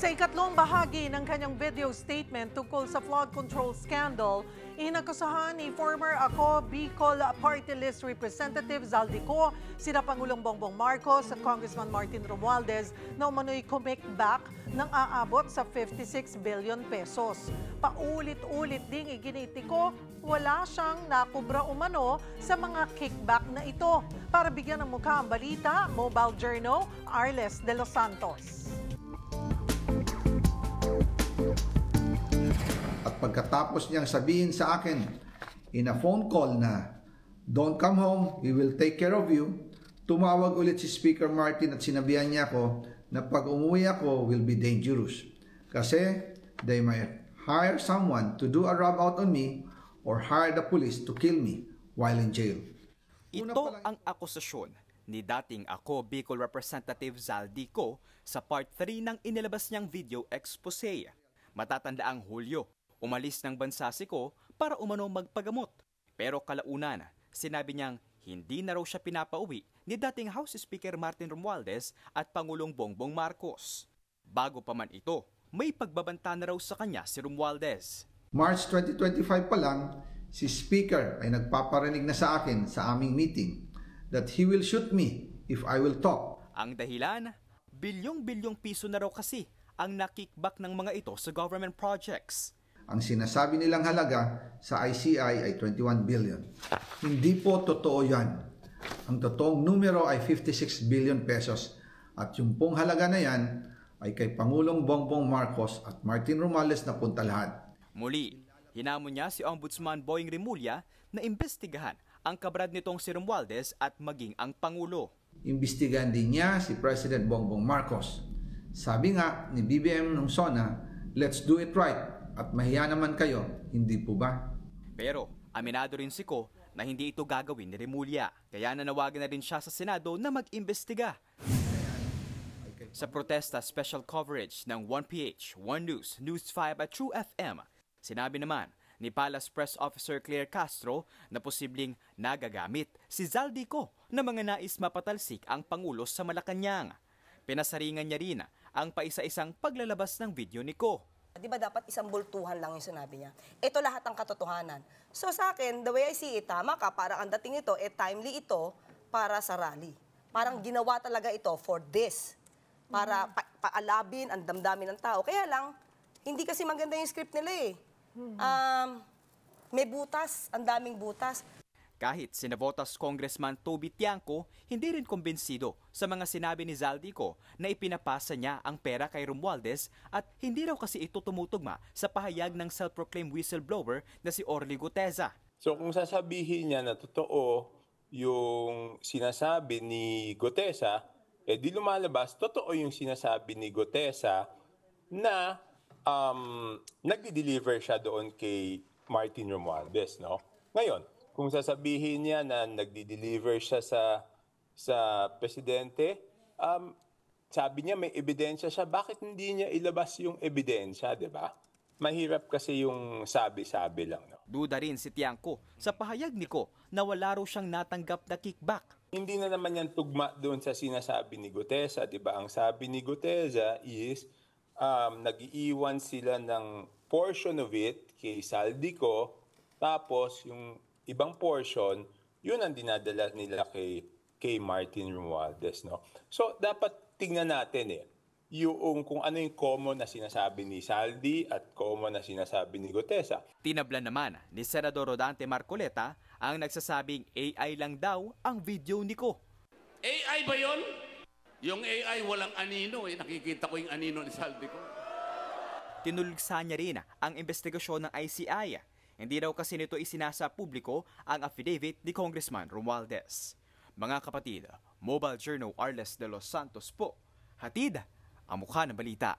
Sa ikatlong bahagi ng kanyang video statement tungkol sa flood control scandal, inakusahan ni former Ako Bicol Party List Representative Zaldico sina Pangulong Bongbong Marcos at Congressman Martin Romualdez na umano'y kickback ng aabot sa 56 billion pesos. Paulit-ulit ding iginitiko, wala siyang nakubra umano sa mga kickback na ito. Para bigyan ng mukha ang balita, Mobile Journal, Arles de los Santos. At pagkatapos niyang sabihin sa akin in a phone call na don't come home, we will take care of you, tumawag ulit si Speaker Martin at sinabihan niya ako na pag umuwi ako will be dangerous. Kasi they might hire someone to do a rub out on me or hire the police to kill me while in jail. Ito ang akusasyon ni dating Ako Bicol Representative Zaldico sa Part 3 ng inilabas niyang video expose. Matatandaang Hulyo, umalis ng bansa si Ko para umano magpagamot. Pero kalaunan, sinabi niyang hindi na raw siya pinapauwi ni dating House Speaker Martin Romualdez at Pangulong Bongbong Marcos. Bago pa man ito, may pagbabanta na raw sa kanya si Romualdez. March 2025 pa lang, si Speaker ay nagpaparinig na sa akin sa aming meeting that he will shoot me if I will talk. Ang dahilan, bilyong-bilyong piso na raw kasi ang nakickback ng mga ito sa government projects. Ang sinasabi nilang halaga sa ICI ay 21 billion. Hindi po totoo yan. Ang totoong numero ay 56 billion pesos at yung pong halaga na yan ay kay Pangulong Bongbong Marcos at Martin Romualdez na punta lahat. Muli, hinamon niya si Ombudsman Boying Rimulya na imbestigahan ang kabrad nitong si Romualdez at maging ang Pangulo. Imbestigahan din niya si President Bongbong Marcos. Sabi nga ni BBM ng SONA, let's do it right at mahiya naman kayo, hindi po ba? Pero aminado rin si Ko na hindi ito gagawin ni Rimulya, kaya nanawagan na rin siya sa Senado na mag-imbestiga. Sa protesta special coverage ng 1PH, 1 News, News 5 at True FM, sinabi naman ni Palace Press Officer Claire Castro na posibleng nagagamit si Zaldico na mga nais mapatalsik ang Pangulo sa Malacanang. Pinasaringan niya rin ang paisa-isang paglalabas ng video ni Ko. Di ba dapat isang bultuhan lang yung sinabi niya? Ito lahat ang katotohanan. So sa akin, the way I see it, tama ka, parang ang dating ito, timely ito para sa rally. Parang ginawa talaga ito for this. Para paalabin ang damdamin ng tao. Kaya lang, hindi kasi maganda yung script nila eh. May butas, ang daming butas. Kahit sinabotas Congressman Toby Tiangco, hindi rin kumbinsido sa mga sinabi ni Zaldico na ipinapasa niya ang pera kay Romualdez at hindi raw kasi ito tumutugma sa pahayag ng self-proclaimed whistleblower na si Orly Guteza. So kung sasabihin niya na totoo yung sinasabi ni Guteza, di lumalabas, totoo yung sinasabi ni Guteza na nagdi-deliver siya doon kay Martin Romualdez, no? Ngayon, kung sasabihin niya na nagdi-deliver siya sa presidente, sabi niya may ebidensya siya, bakit hindi niya ilabas yung ebidensya, di ba? Mahirap kasi yung sabi-sabi lang. No? Duda rin si Tiangco sa pahayag ni Ko na wala raw siyang natanggap na kickback. Hindi na naman yan tugma doon sa sinasabi ni Guteza, di ba? Ang sabi ni Guteza is nag-iiwan sila ng portion of it kay Zaldico, tapos yung ibang portion, yun ang dinadala nila kay Martin Romualdez, no? So, dapat tingnan natin yung kung ano yung common na sinasabi ni Zaldi at common na sinasabi ni Guteza. Tinablan naman ni Senador Rodante Marcoleta ang nagsasabing AI lang daw ang video ni Ko. AI ba yun? Yung AI walang anino Nakikita ko yung anino ni Zaldico. Tinulugsa niya rin ang investigasyon ng ICI. Hindi raw kasi nito isinasa publiko ang affidavit ni Congressman Romualdez. Mga kapatid, Mobile Journal Arles de los Santos po. Hatid ang mukha ng balita.